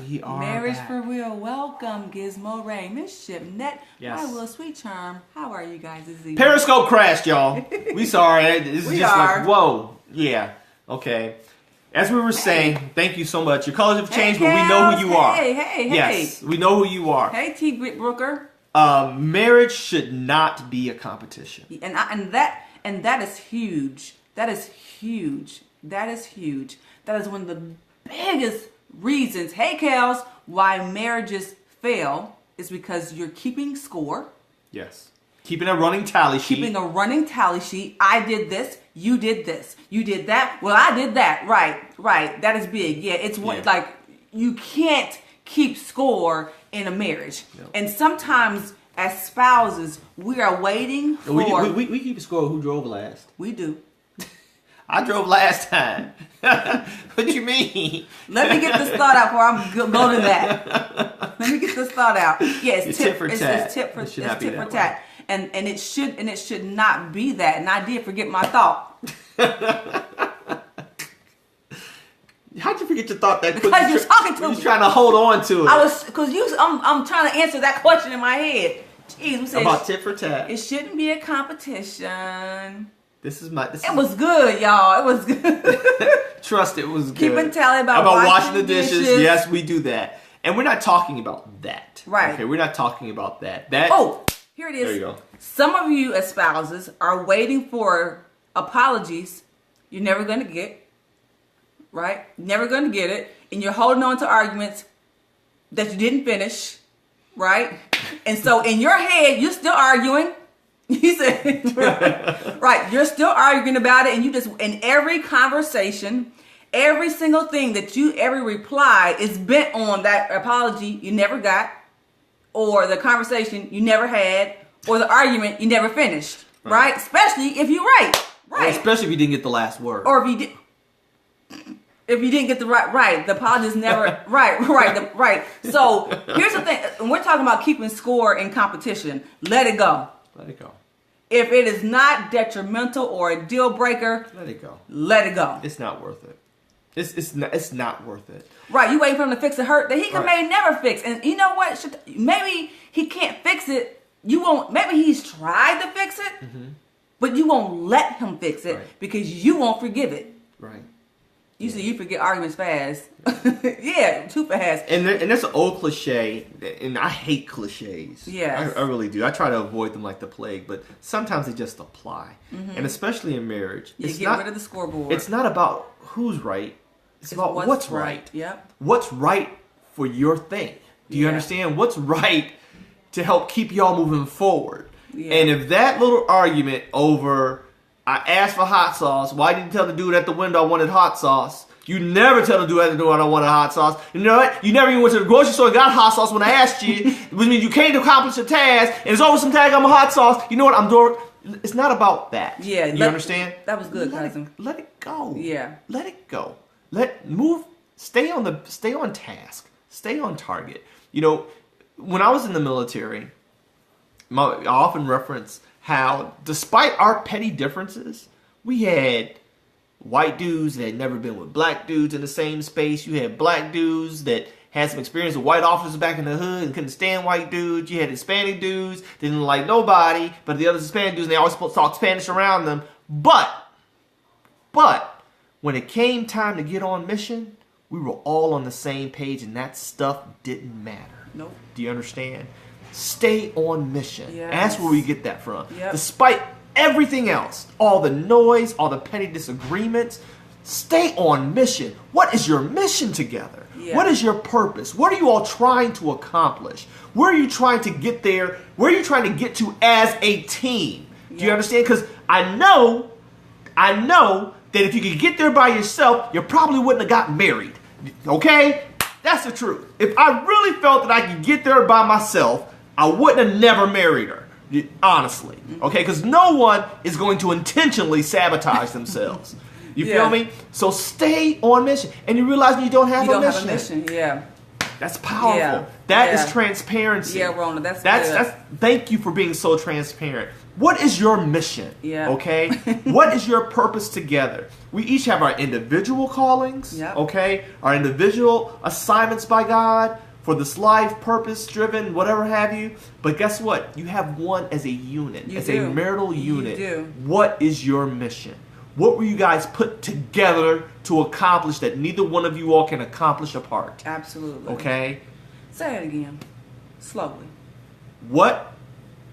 We are Marriage back. for Real. Welcome, Gizmo Ray, Miss Shipnet, Yes. my little sweet charm. How are you guys this evening? Periscope crashed, y'all. We sorry. This is We just are. like, whoa. Yeah. Okay. As we were saying, thank you so much. Your colors have changed, but we know who you are. Hey. Yes, we know who you are. Hey, T. Brooker. Marriage should not be a competition. And that is huge. That is huge. That is huge. That is one of the biggest reasons, hey, Kels, why marriages fail is because you're keeping score. Yes. Keeping a running tally sheet. Keeping a running tally sheet. I did this. You did this. You did that. Well, I did that. Right. That is big. Yeah, it's one like you can't keep score in a marriage. No. And sometimes as spouses, we are waiting for... We keep a score of who drove last. We do. I drove last time. What you mean? Let me get this thought out before I go to that. Let me get this thought out. Yeah, it's tit for tat. It's tit for tat. And it should not be that. And I did forget my thought. How'd you forget your thought that quick? Because you're talking to me. You was trying to hold on to it. I'm trying to answer that question in my head. Jeez, we said about tit for tat. It shouldn't be a competition. It was good, y'all. It was good. Trust it was good. Keeping tally about washing the dishes. Yes, we do that. And we're not talking about that. Right. Okay, we're not talking about that. Oh, here it is. There you go. Some of you as spouses are waiting for apologies you're never going to get. Right? Never going to get it. And you're holding on to arguments that you didn't finish. Right? And so in your head, you're still arguing. He said, right, you're still arguing about it, and you just, in every conversation, every single thing every reply is bent on that apology you never got, or the conversation you never had, or the argument you never finished, right? Especially if you're right. Or especially if you didn't get the last word. Or if you didn't get the right, the apology is never, right. So, here's the thing, when we're talking about keeping score in competition, let it go. Let it go. If it is not detrimental or a deal breaker, let it go. Let it go. It's not worth it. It's not worth it. Right, you waiting for him to fix a hurt that he may never fix. And you know what? Maybe he can't fix it. You won't. Maybe he's tried to fix it, but you won't let him fix it because you won't forgive it. Right. You see, you forget arguments fast. Yeah, too fast. And that's an old cliche, and I hate cliches. Yeah, I really do. I try to avoid them like the plague, but sometimes they just apply. And especially in marriage. You get rid of the scoreboard. It's not about who's right. It's about what's right. Yep. What's right for your thing. Do you understand? What's right to help keep y'all moving forward? Yeah. And if that little argument over... I asked for hot sauce. Why didn't you tell the dude at the window I wanted hot sauce? You never tell the dude at the door I wanted hot sauce. You know what? You never even went to the grocery store and got hot sauce when I asked you. Which means you came to accomplish a task, and it's over some tag on my hot sauce. You know what I'm doing? It's not about that. Yeah. You understand? That was good, cousin. Let it go. Yeah. Let it go. Stay on task. Stay on target. You know, when I was in the military, I often reference how, despite our petty differences, we had white dudes that had never been with black dudes in the same space. You had black dudes that had some experience with white officers back in the hood and couldn't stand white dudes. You had Hispanic dudes that didn't like nobody, but the other Hispanic dudes, and they always supposed to talk Spanish around them. But, when it came time to get on mission, we were all on the same page, and that stuff didn't matter. Nope. Do you understand? Stay on mission. Yes. And that's where we get that from. Yep. Despite everything else, all the noise, all the petty disagreements, stay on mission. What is your mission together? Yeah. What is your purpose? What are you all trying to accomplish? Where are you trying to get there? Where are you trying to get to as a team? Do you understand? Because I know that if you could get there by yourself, you probably wouldn't have gotten married. Okay? That's the truth. If I really felt that I could get there by myself, I wouldn't have never married her. Honestly. Okay? Because no one is going to intentionally sabotage themselves. You feel me? So stay on mission. And you realize you don't have a mission. Have a mission, yeah. That's powerful. Yeah. That is transparency. Yeah, Rona, that's good. Thank you for being so transparent. What is your mission? Yeah. Okay? What is your purpose together? We each have our individual callings, Yep. okay? Our individual assignments by God for this life, purpose-driven, whatever have you. But guess what? You have one as a unit, You as do. a marital unit. You do. What is your mission? What were you guys put together to accomplish that neither one of you all can accomplish apart? Absolutely. Okay? Say it again. Slowly. What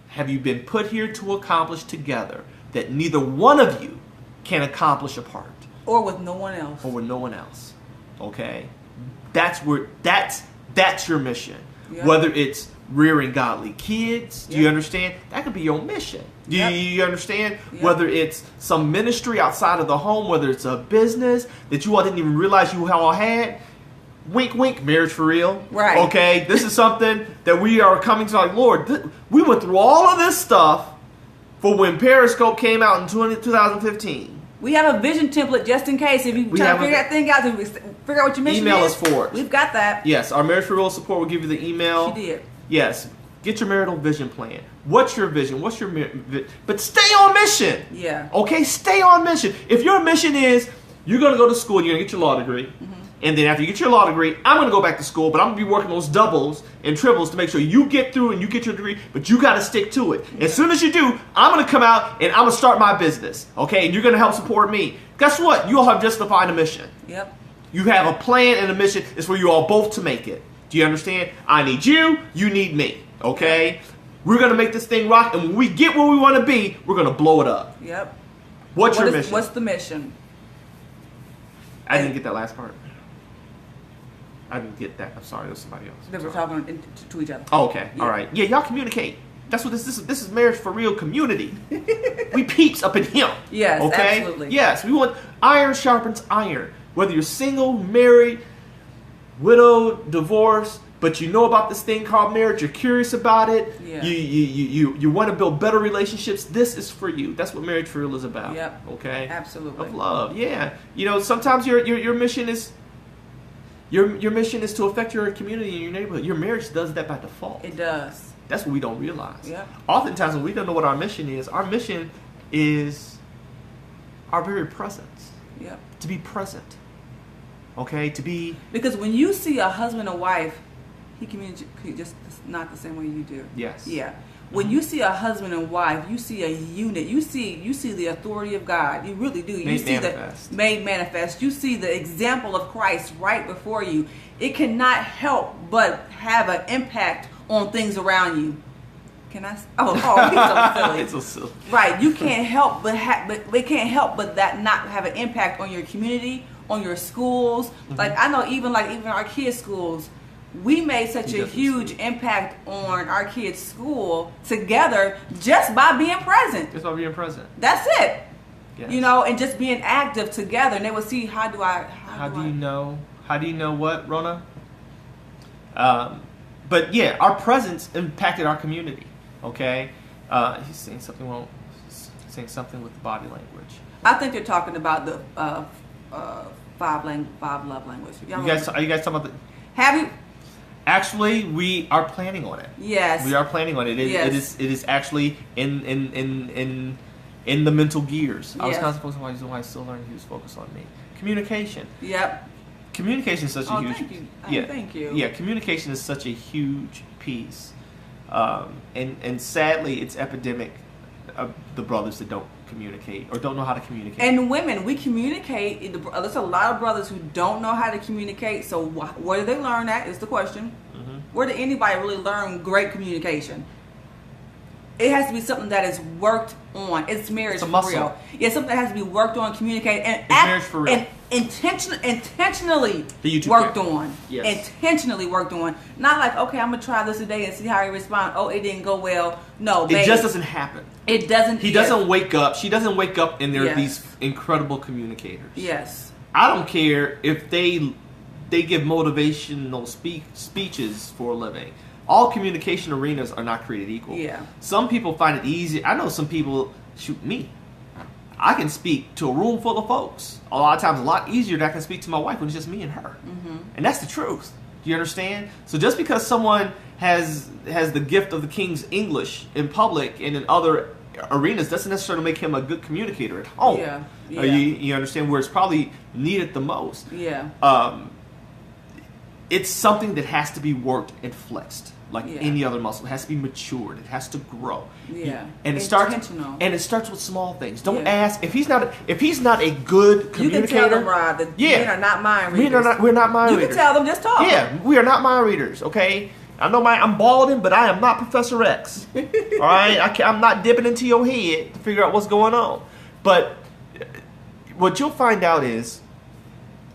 have you been put here to accomplish together that neither one of you can accomplish apart? Or with no one else. Or with no one else. Okay? That's your mission. Yep. Whether it's rearing godly kids, do you Yep. understand? That could be your mission. Do Yep. you understand? Yep. Whether it's some ministry outside of the home, whether it's a business that you all didn't even realize you all had. Wink, wink, marriage for real. Right. Okay? This is something that we are coming to, like, Lord, we went through all of this stuff for when Periscope came out in 2015. We have a vision template just in case. If you try to figure that thing out, figure out what your mission Email is. us for it. We've got that. Yes, our Marriage for Real support will give you the email. She did. Yes. Get your marital vision plan. What's your vision? What's your but stay on mission. Yeah. Okay, stay on mission. If your mission is you're going to go to school, you're going to get your law degree, Mm-hmm. and then after you get your law degree, I'm going to go back to school, but I'm going to be working those doubles and triples to make sure you get through and you get your degree, but you got to stick to it. As soon as you do, I'm going to come out and I'm going to start my business, okay? And you're going to help support me. Guess what? You all have just defined a mission. Yep. You have a plan and a mission. It's for you all both to make it. Do you understand? I need you. You need me. Okay? We're going to make this thing rock. And when we get where we want to be, we're going to blow it up. Yep. What's your mission? What's the mission? I didn't get that last part. I didn't get that. I'm sorry. There's somebody else. They were talking to each other. Oh, okay. Yeah. All right. Yeah, y'all communicate. That's what this is Marriage for Real community. We peeps up in here. Yes, okay? absolutely. Yes, we want iron sharpens iron. Whether you're single, married, widowed, divorced, but you know about this thing called marriage, you're curious about it, Yeah. you want to build better relationships, this is for you. That's what Marriage for Real is about. Yep. Okay? Absolutely. Of love. Yeah. You know, sometimes your mission is your mission is to affect your community and your neighborhood. Your marriage does that by default. It does. That's what we don't realize. Yeah. Oftentimes when we don't know what our mission is our very presence. Yep. To be present. Okay? To be... Because when you see a husband and wife, he communicates just not the same way you do. Yes. Yeah. When you see a husband and wife, you see a unit. You see the authority of God. You really do. You Made see manifest. Made manifest. You see the example of Christ right before you. It cannot help but have an impact on things around you. Can I? Oh, he's so silly. It's so silly. Right. You can't help but it can't help but that not have an impact on your community, on your schools. Mm-hmm. Like I know even our kids' schools, we made such a huge see. impact on our kids' school together just by being present. Just by being present. That's it. Yes. You know, and just being active together, and they would see how do you know? How do you know what, Rona? But yeah, our presence impacted our community. Okay, he's saying something wrong. Saying something with the body language. I think they're talking about the five love language. Are you guys talking about the? Have you? Actually, we are planning on it. Yes. We are planning on it. Yes. It is actually in the mental gears. I was Yes. kind of focused on why I still learning. He was focused on me. Communication. Yep. Communication is such a huge. Thank you. Yeah. Thank you. Yeah. Communication is such a huge piece, and sadly, it's epidemic of the brothers that don't communicate or don't know how to communicate. And women, we communicate. There's a lot of brothers who don't know how to communicate. So where do they learn that is the question. Mm-hmm. Where did anybody really learn great communication? It has to be something that is worked on. It's marriage for real. Yeah, something that has to be worked on, communicate, and marriage for real. And intentionally The worked on. Yes. Intentionally worked on. Not like, okay, I'm gonna try this today and see how he responds. Oh, it didn't go well. No, It just doesn't happen. It doesn't. He doesn't wake up. She doesn't wake up, and they're Yes. these incredible communicators. Yes. I don't care if they give motivational speeches for a living. All communication arenas are not created equal. Yeah. Some people find it easy. I know some people, shoot me. I can speak to a room full of folks. A lot of times, a lot easier than I can speak to my wife when it's just me and her. Mm-hmm. And that's the truth. Do you understand? So just because someone has the gift of the King's English in public and in other arenas doesn't necessarily make him a good communicator at home. Yeah. You understand where it's probably needed the most. Yeah. It's something that has to be worked and flexed. Like any other muscle, it has to be matured. It has to grow. Yeah, and it starts with small things. Don't ask if he's not a good communicator. You can tell them, Rod, that men are not mind readers. We're not mind readers. You can tell them, just talk. Yeah, we are not mind readers. Okay, I know I'm balding, but I am not Professor X. All right, I'm not dipping into your head to figure out what's going on. But what you'll find out is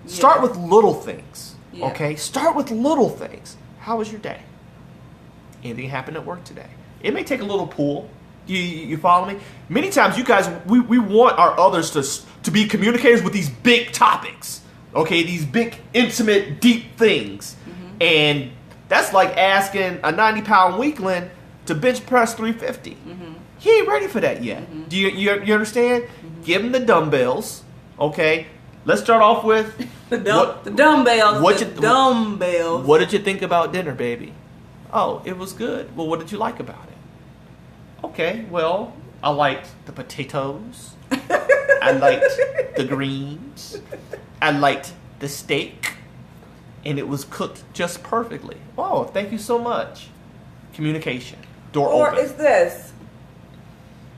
start with little things. Yeah. Okay, start with little things. How was your day? Anything happened at work today? It may take a little pull. You follow me? Many times you guys, we want our others to be communicators with these big topics. Okay, these big, intimate, deep things. Mm-hmm. And that's like asking a 90-pound weakling to bench press 350. Mm-hmm. He ain't ready for that yet. Mm-hmm. Do you understand? Mm-hmm. Give him the dumbbells. Okay, let's start off with the dumbbells. Dumbbells. What did you think about dinner, baby? Oh, it was good. Well, what did you like about it? Okay, well, I liked the potatoes. I liked the greens. I liked the steak. And it was cooked just perfectly. Oh, thank you so much. Communication. Door open. Or is this?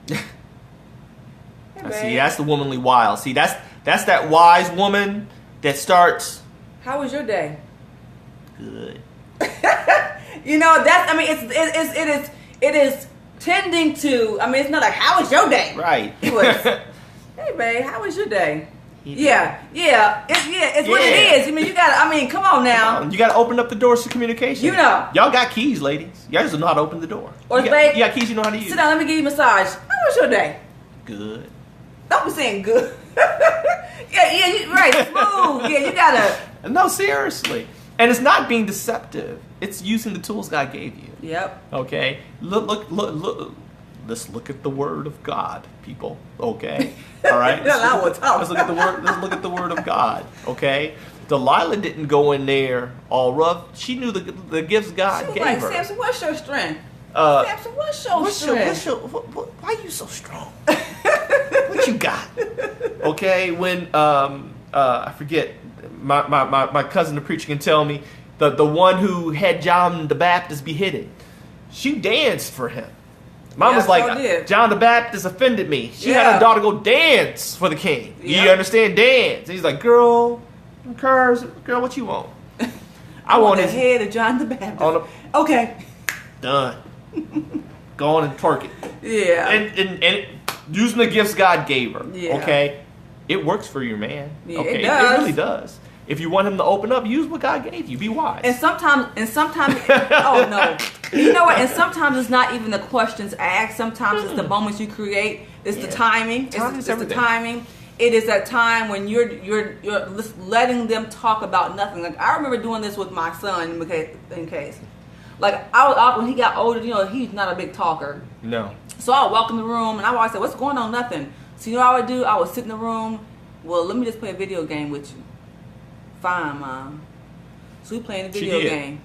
See, that's the womanly wild. See, that's that wise woman that starts. How was your day? Good. You know, that's, I mean, it is tending to, I mean, it's not like, how was your day? Right. It was, hey, babe, how was your day? It's what it is. I mean, come on now. You got to open up the doors to communication. You know. Y'all got keys, ladies. Y'all just know how to open the door. Or you got keys you know how to use. Sit down, let me give you a massage. How was your day? Good. Don't be saying good. Right, smooth. Yeah, you got to. No, seriously. And it's not being deceptive. It's using the tools God gave you. Yep. Okay? Look. Let's look at the Word of God, people. Okay? All right? Let's look at the Word of God. Okay? Delilah didn't go in there all rough. She knew the gifts God gave her. Samson, what's your strength? Samson, what's your strength? Why are you so strong? What you got? Okay? When I forget. My cousin, the preacher, can tell me the one who had John the Baptist beheaded. She danced for him. Mom was like, John the Baptist offended me. She had her daughter go dance for the king. You understand? Dance. And he's like, girl, what you want? I want the head of John the Baptist. Okay. Done. Go on and twerk it. Yeah. And using the gifts God gave her. Yeah. Okay. It works for your man. Yeah, okay. It does. It really does. If you want him to open up, use what God gave you. Be wise. And sometimes, oh no, you know what? And sometimes it's not even the questions asked. Sometimes it's the moments you create. It's the timing. It's the timing. It is that time when you're just letting them talk about nothing. Like I remember doing this with my son in case. Like I was when he got older. You know, he's not a big talker. No. So I would walk in the room and I would always say, "What's going on?" Nothing. So you know what I would do? I would sit in the room. Well, let me just play a video game with you. Fine, Mom. So we playing a video game.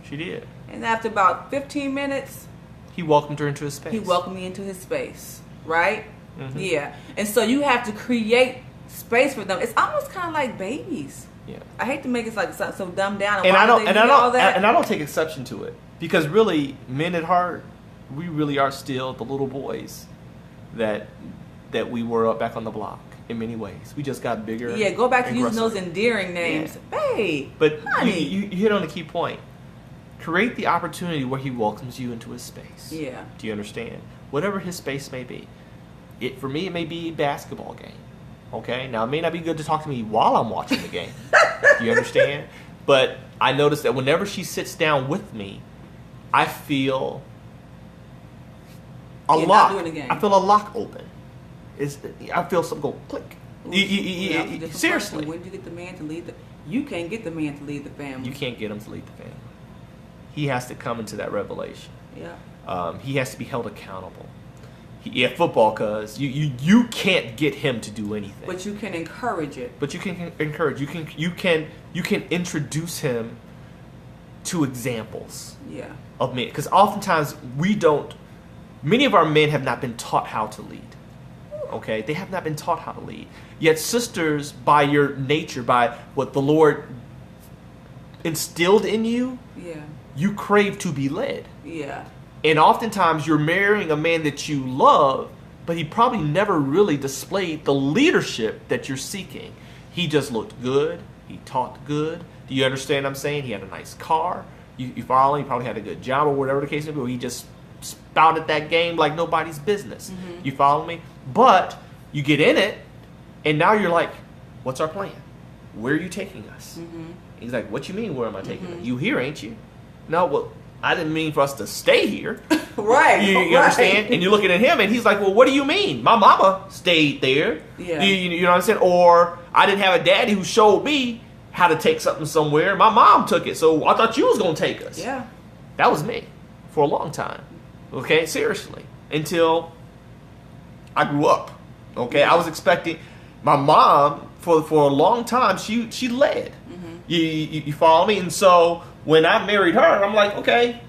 She did. And after about 15 minutes, he welcomed her into his space. He welcomed me into his space, right? Mm-hmm. Yeah. And so you have to create space for them. It's almost kind of like babies. Yeah. I hate to make it like so dumbed down. And I don't take exception to it because really, men at heart, we really are still the little boys that we were up back on the block. In many ways, we just got bigger. Yeah, go back to using those endearing names, babe. But honey. You hit on the key point. Create the opportunity where he welcomes you into his space. Yeah. Do you understand? Whatever his space may be. For me, it may be a basketball game. Okay. Now, it may not be good to talk to me while I'm watching the game. Do you understand? But I notice that whenever she sits down with me, I feel a lock. I feel a lock open. I feel something go click. Seriously. When did you get the man to lead you can't get the man to lead the family. You can't get him to lead the family. He has to come into that revelation. Yeah. He has to be held accountable. Football, cuz you can't get him to do anything. But you can encourage it. But you can encourage. You can introduce him to examples. Yeah. Of men, because oftentimes we don't Many of our men have not been taught how to lead. Okay, they have not been taught how to lead. Yet sisters, by your nature, by what the Lord instilled in you, you crave to be led. Yeah. And oftentimes you're marrying a man that you love, but he probably never really displayed the leadership that you're seeking. He just looked good. He talked good. Do you understand what I'm saying? He had a nice car. You follow? He probably had a good job or whatever the case may be. He just spouted that game like nobody's business. You follow me? But you get in it, and now you're like, what's our plan? Where are you taking us? He's like, what you mean, where am I taking us? You here, ain't you? No, well, I didn't mean for us to stay here. Right. You understand? And you're looking at him, and he's like, well, what do you mean? My mama stayed there. Yeah. You know what I'm saying? Or I didn't have a daddy who showed me how to take something somewhere. My mom took it, so I thought you was going to take us. Yeah. That was me for a long time. Okay? Seriously. Until I grew up. Okay? I was expecting... My mom, for a long time, she led. You follow me? And so... when I married her, I'm like, okay,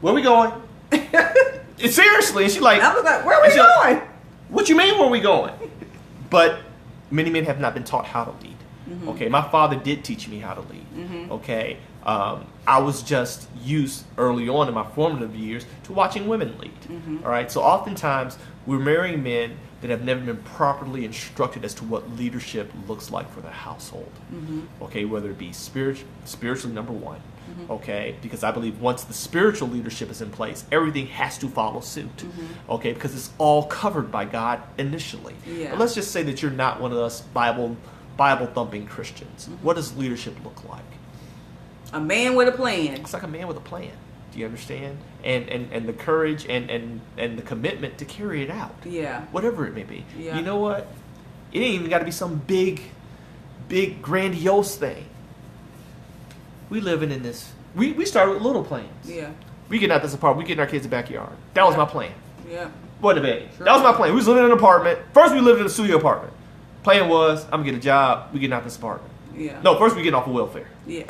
where we going? Seriously. And she's like, I was like, where are we going? Like, what you mean, where we going? But many men have not been taught how to lead. Okay, my father did teach me how to lead. Okay, I was just used early on in my formative years to watching women lead. All right, so oftentimes we're marrying men that have never been properly instructed as to what leadership looks like for the household. Okay, whether it be spiritually number one. Okay, because I believe once the spiritual leadership is in place, everything has to follow suit. Okay, because it's all covered by God initially. But let's just say that you're not one of us Bible thumping Christians. What does leadership look like? A man with a plan. It's like a man with a plan. Do you understand? And the courage and the commitment to carry it out. Yeah. Whatever it may be. Yeah. You know what? It ain't even got to be some big, grandiose thing. We living in this. We started with little plans. Yeah. We getting out this apartment. We getting our kids a backyard. That was my plan. Yeah. What a baby. Sure. That was my plan. We was living in an apartment. First we lived in a studio apartment. Plan was, I'm going to get a job. We getting out this apartment. Yeah. No, first we getting off of welfare. Yeah.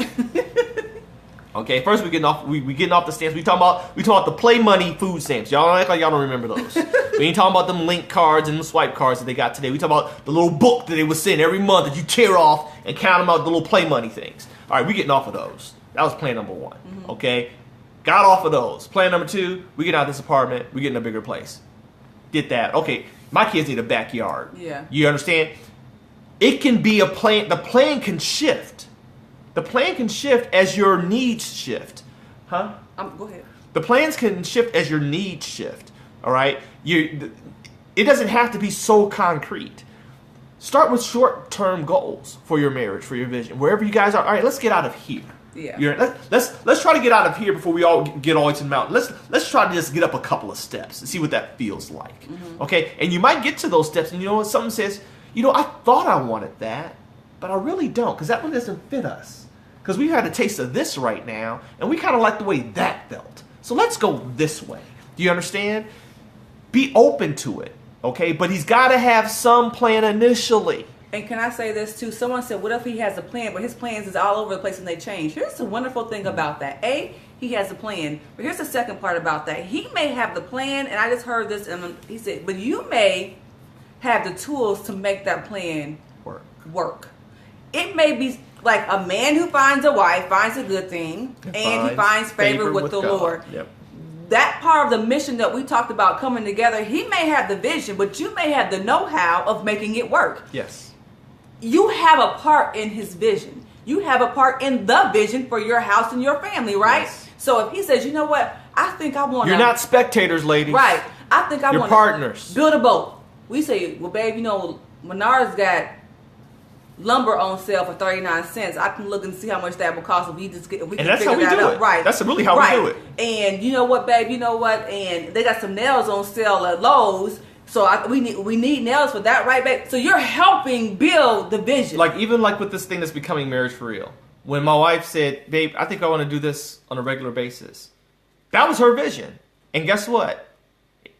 Okay, first we getting off the stamps. We talking about the play money food stamps. Y'all act like y'all don't remember those. We ain't talking about them link cards and the swipe cards that they got today. We talking about the little book that they would send every month that you tear off and count them out, the little play money things. All right, we getting off of those. That was plan number one. Okay, got off of those. Plan number two, we get out of this apartment. We get in a bigger place. Did that. Okay, my kids need a backyard. Yeah. You understand? It can be a plan. The plan can shift. The plan can shift as your needs shift. Huh? Go ahead. The plans can shift as your needs shift. All right? It doesn't have to be so concrete. Start with short-term goals for your marriage, for your vision. Wherever you guys are, all right, let's get out of here. Yeah. Let's try to get out of here before we all get all the way to the mountain. Let's try to just get up a couple of steps and see what that feels like. Okay? And you might get to those steps and you know what? Something says, I thought I wanted that, but I really don't, because that one doesn't fit us. Because we've had a taste of this right now, and we kind of like the way that felt. So let's go this way. Do you understand? Be open to it, okay? But he's got to have some plan initially. And can I say this too? Someone said, what if he has a plan, but his plans is all over the place and they change? Here's the wonderful thing about that. He has a plan. But here's the second part about that. He may have the plan, and I just heard this, and he said, but you may have the tools to make that plan work. It may be like a man who finds a wife finds a good thing, and he finds favor with the God. Lord. Yep. That part of the mission that we talked about coming together, he may have the vision, but you may have the know-how of making it work. Yes. You have a part in his vision. You have a part in the vision for your house and your family, right? Yes. So if he says, you know what, I think I want to... You're not spectators, ladies. Right. I think I want to... You're partners. Build a boat. We say, well, babe, Menards got lumber on sale for 39 cents. I can look and see how much that will cost if we can figure that out. Right. That's really how we do it. And you know what, babe? You know what? And they got some nails on sale at Lowe's. So we need nails for that, right, babe? So you're helping build the vision. Even with this thing that's becoming marriage for real. When my wife said, babe, I think I want to do this on a regular basis. That was her vision. And guess what? It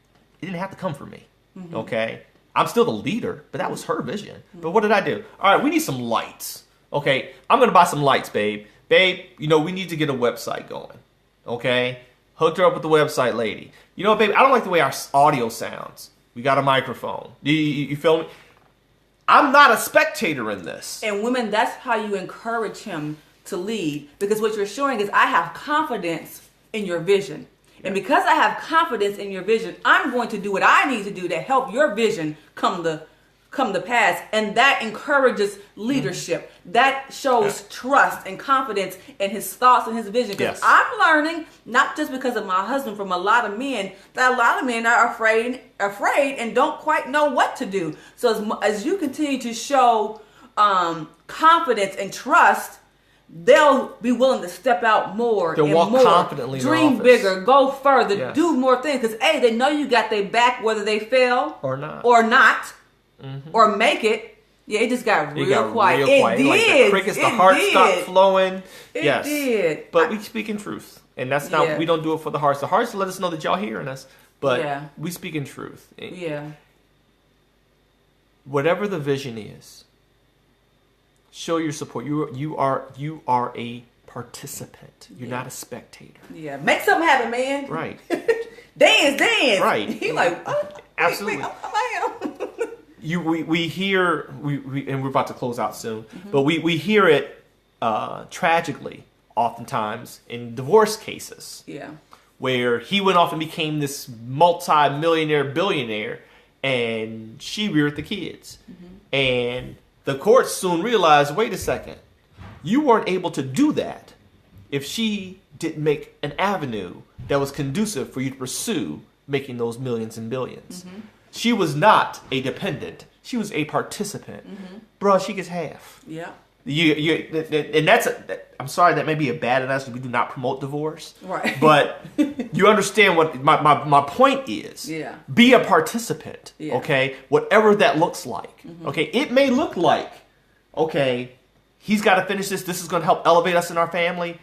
didn't have to come from me. Okay? I'm still the leader, but that was her vision. But what did I do? All right, we need some lights. Okay, I'm going to buy some lights, babe. Babe, we need to get a website going. Okay? Hooked her up with the website lady. You know what, baby? I don't like the way our audio sounds. We got a microphone. You feel me? I'm not a spectator in this. And women, that's how you encourage him to lead. Because what you're showing is I have confidence in your vision. And because I have confidence in your vision, I'm going to do what I need to do to help your vision come to pass. And that encourages leadership. That shows trust and confidence in his thoughts and his vision. Because I'm learning, not just because of my husband, from a lot of men, that a lot of men are afraid and don't quite know what to do. So as you continue to show confidence and trust, they'll be willing to step out more. They'll walk confidently, dream bigger, go further, do more things. Because they know you got their back, whether they fail or not, or make it. Yeah, it just got real quiet. It did. Like the crickets, the heart stopped flowing. It did. But we speak in truth, and that's not. We don't do it for the hearts. The hearts let us know that y'all hearing us, but we speak in truth. Yeah. Whatever the vision is, show your support. You are a participant. You're not a spectator. Yeah, make something happen, man. Right. dance. Right. He like, absolutely. I am. We hear and we're about to close out soon, but we hear it tragically oftentimes in divorce cases. Yeah. Where he went off and became this multi-millionaire billionaire, and she reared the kids, and the courts soon realized, wait a second, you weren't able to do that if she didn't make an avenue that was conducive for you to pursue making those millions and billions. She was not a dependent. She was a participant. Bruh, she gets half. Yeah. And I'm sorry, that may be a bad analogy. We do not promote divorce. Right. But you understand what my point is. Yeah. Be a participant. Yeah. Okay? Whatever that looks like. Okay? It may look like, okay, he's got to finish this. This is going to help elevate us in our family.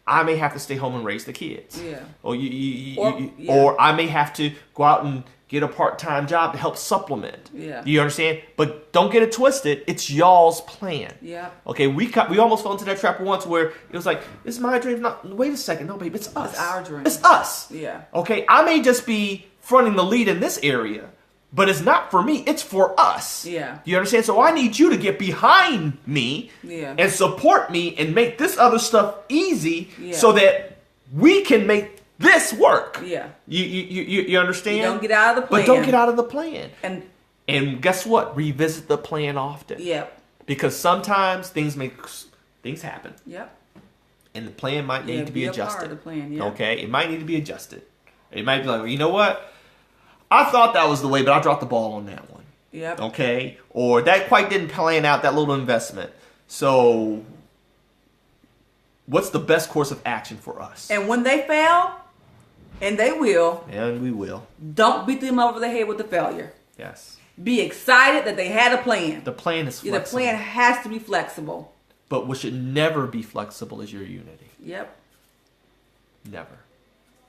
I may have to stay home and raise the kids. Yeah. Or I may have to go out and get a part-time job to help supplement. Yeah. Do you understand? But don't get it twisted. It's y'all's plan. Yeah. Okay, we almost fell into that trap once where it was like, it's my dream. Not, wait a second. No, babe, it's us. It's our dream. It's us. Yeah. Okay, I may just be fronting the lead in this area, but it's not for me. It's for us. Yeah. Do you understand? So I need you to get behind me and support me and make this other stuff easy so that we can make this work. Yeah. You understand? You don't get out of the plan. But don't get out of the plan. And guess what? Revisit the plan often. Yep. Because sometimes things happen. Yep. And the plan might need to be adjusted. Part of the plan, yeah. Okay? It might need to be adjusted. It might be like, well, you know what? I thought that was the way, but I dropped the ball on that one. Yep. Okay? Or that quite didn't plan out, that little investment. So what's the best course of action for us? And when they fail, and they will. And we will. Don't beat them over the head with the failure. Yes. Be excited that they had a plan. The plan is flexible. The plan has to be flexible. But what should never be flexible is your unity. Yep. Never.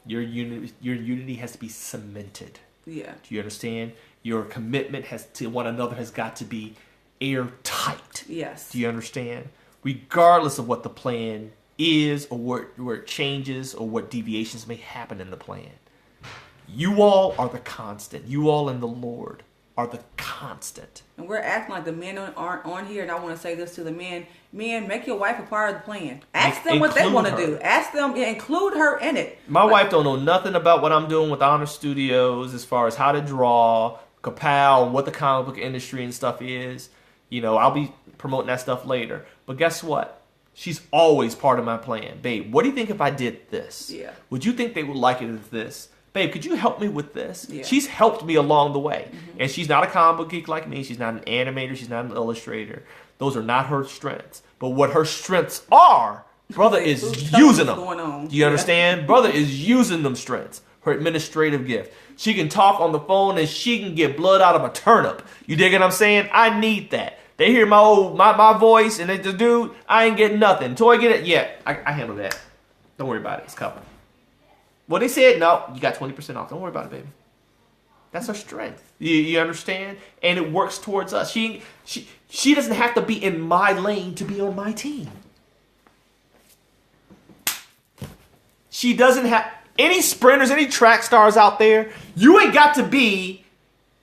Your unity has to be cemented. Yeah. Do you understand? Your commitment to one another has got to be airtight. Yes. Do you understand? Regardless of what the plan is or where it changes or what deviations may happen in the plan. You all are the constant. You all in the Lord are the constant. And we're acting like the men aren't on here, and I want to say this to the men. Men, make your wife a part of the plan. Ask them what they want to do. Ask them, include her in it. My wife don't know nothing about what I'm doing with Honor Studios as far as how to draw, Kapow, what the comic book industry and stuff is. You know, I'll be promoting that stuff later. But guess what? She's always part of my plan. Babe, what do you think if I did this? Yeah. Would you think they would like it as this? Babe, could you help me with this? Yeah. She's helped me along the way. And she's not a comic book geek like me. She's not an animator. She's not an illustrator. Those are not her strengths. But what her strengths are, brother is using them. Going on. Do you understand? Brother is using them strengths. Her administrative gift. She can talk on the phone and she can get blood out of a turnip. You dig what I'm saying? I need that. They hear my voice and they just, dude, I ain't getting nothing. Until I get it, yeah, I handle that. Don't worry about it. It's covered. Well, they said, no, you got 20% off. Don't worry about it, baby. That's her strength. You understand? And it works towards us. She doesn't have to be in my lane to be on my team. She doesn't have... any sprinters, any track stars out there, you ain't got to be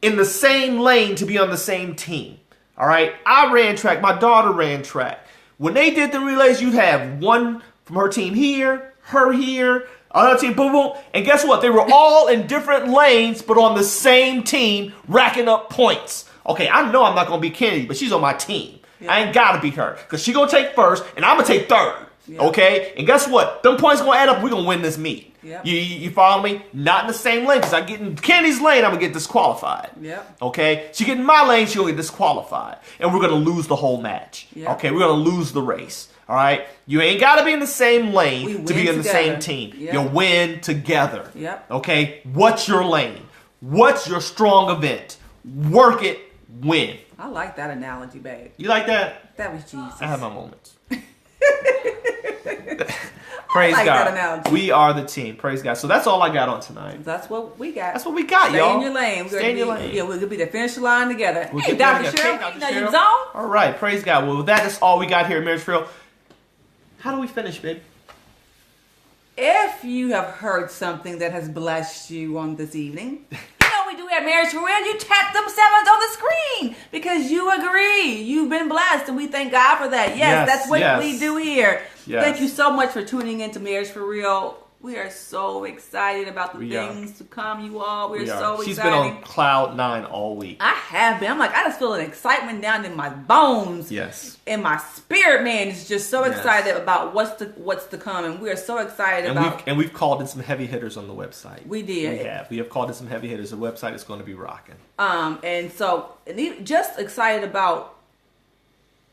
in the same lane to be on the same team. All right? I ran track. My daughter ran track. When they did the relays, you'd have one from her team here, her here, another team, boom, boom. And guess what? They were all in different lanes, but on the same team, racking up points. Okay, I know I'm not going to beat Kennedy, but she's on my team. Yeah. I ain't got to beat her because she's going to take first, and I'm going to take third. Yep. Okay? And guess what? Them points going to add up. We're going to win this meet. Yep. You follow me? Not in the same lane because I get in Kennedy's lane, I'm going to get disqualified. Yep. Okay? She get in my lane, she'll get disqualified. And we're going to lose the whole match. Yep. Okay? We're going to lose the race. All right? You ain't got to be in the same lane to be in the same team. Yep. You win together. Yep. Okay? What's your lane? What's your strong event? Work it, win. I like that analogy, babe. You like that? That was Jesus. I have my moments. Praise God. That analogy. We are the team. Praise God. So that's all I got on tonight. That's what we got. That's what we got, Stay y'all. In your lane. Stay in your lane. Yeah, we'll be the finish line together. We'll hey, Dr. Cheryl, you know your zone? All right. Praise God. Well, that is all we got here at Marriage for Real. How do we finish, babe? If you have heard something that has blessed you on this evening, we do at Marriage for Real, you tap them sevens on the screen because you agree. You've been blessed, and we thank God for that. Yes, that's what we do here. Yes. Thank you so much for tuning in to Marriage for Real. We are so excited about the things to come, you all. We're so excited. She's been on cloud 9 all week. I have been. I'm like, I just feel an excitement down in my bones. Yes. And my spirit, man, is just so excited about what's to come. And we are so excited about... We've called in some heavy hitters on the website. We did. We have called in some heavy hitters. The website is going to be rocking. And just excited about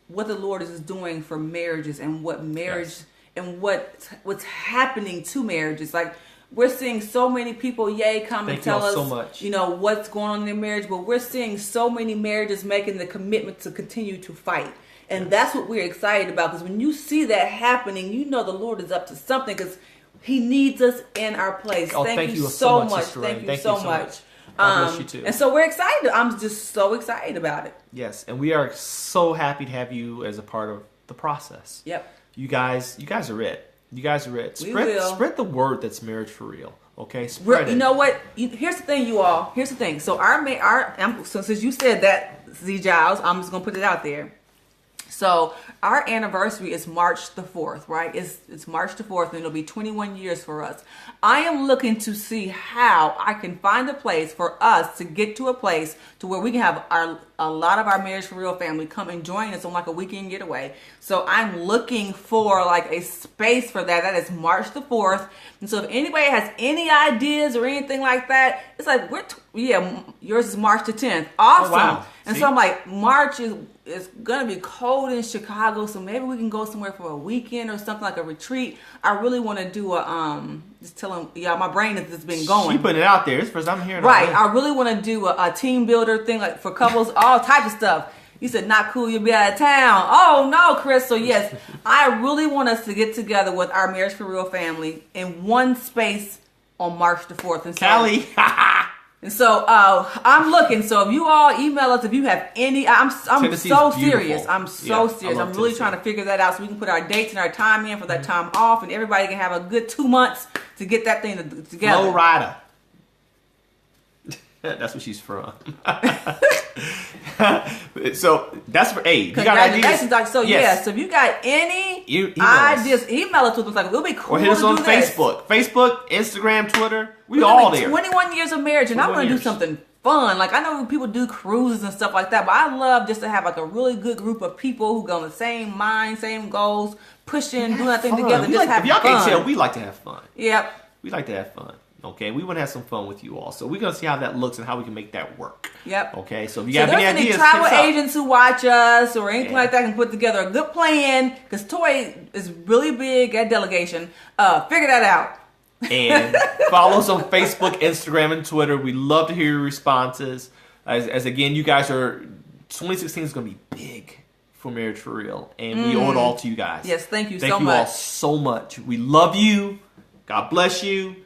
what the Lord is doing for marriages and what marriage... Yes. And what's happening to marriages. Like, we're seeing so many people, come and tell us, so much. What's going on in their marriage. But we're seeing so many marriages making the commitment to continue to fight. And that's what we're excited about. Because when you see that happening, you know the Lord is up to something. Because He needs us in our place. Thank you so much. Thank you so much. God bless you too. And so we're excited. I'm just so excited about it. Yes. And we are so happy to have you as a part of the process. Yep. You guys are it. You guys are it. Spread the word that's Marriage for Real. Okay, spread it. You know what? Here's the thing, you all. Here's the thing. So so since you said that, Z Giles, I'm just gonna put it out there. So our anniversary is March the 4th, right? It's March the 4th, and it'll be 21 years for us. I am looking to see how I can find a place for us to get to a place to where we can have a lot of our Marriage for Real family come and join us on like a weekend getaway. So I'm looking for like a space for that. That is March the 4th. And so if anybody has any ideas or anything like that, it's like, yours is March the 10th. Awesome. Oh, wow. And so I'm like, March is going to be cold in Chicago, so maybe we can go somewhere for a weekend or something like a retreat. I really want to do just telling y'all, my brain has just been going. She putting it out there. It's first I'm hearing it. Right. I really want to do a team builder thing, like for couples, all types of stuff. You said, not cool, you'll be out of town. Oh, no, Chris. So, yes, I really want us to get together with our Marriage for Real family in one space on March the 4th. And so, Callie. And so I'm looking. So if you all email us, if you have any, I'm so serious. I'm so serious. I'm really trying to figure that out so we can put our dates and our time in for that time off, and everybody can have a good 2 months to get that thing together. Low rider. That's what she's from. So that's for you got ideas. So yes. So if you got any ideas, email us with us. Like, it'll be cool. Or hit us on Facebook, Instagram, Twitter. We all there. 21 years of marriage, and I want to do something fun. Like, I know people do cruises and stuff like that, but I love just to have like a really good group of people who go on the same mind, same goals, pushing, doing that thing together. Just have fun. If y'all can't tell, we like to have fun. Yep. We like to have fun. Okay, we want to have some fun with you all. So we're going to see how that looks and how we can make that work. Yep. Okay, so if you have any ideas, travel agents who watch us or anything like that can put together a good plan, because Toy is really big at delegation. Figure that out. And follow us on Facebook, Instagram, and Twitter. We love to hear your responses. As again, you guys are, 2016 is going to be big for Marriage for Real. And we owe it all to you guys. Yes, thank you so much. Thank you all so much. We love you. God bless you.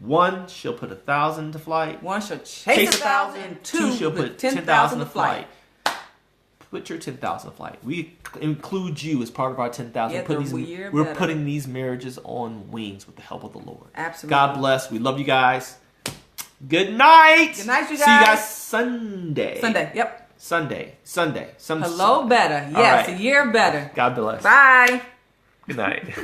1, she'll put 1,000 to flight. 1, she'll chase 1,000. 2, she'll put 10,000 to flight. Put your 10,000 flight. We include you as part of our 10,000. Yeah, we're putting these marriages on wings with the help of the Lord. Absolutely. God bless. We love you guys. Good night. Good night, you guys. See you guys Sunday. Yep. Sunday. Hello, better. Yes, right. A year better. God bless. Bye. Good night.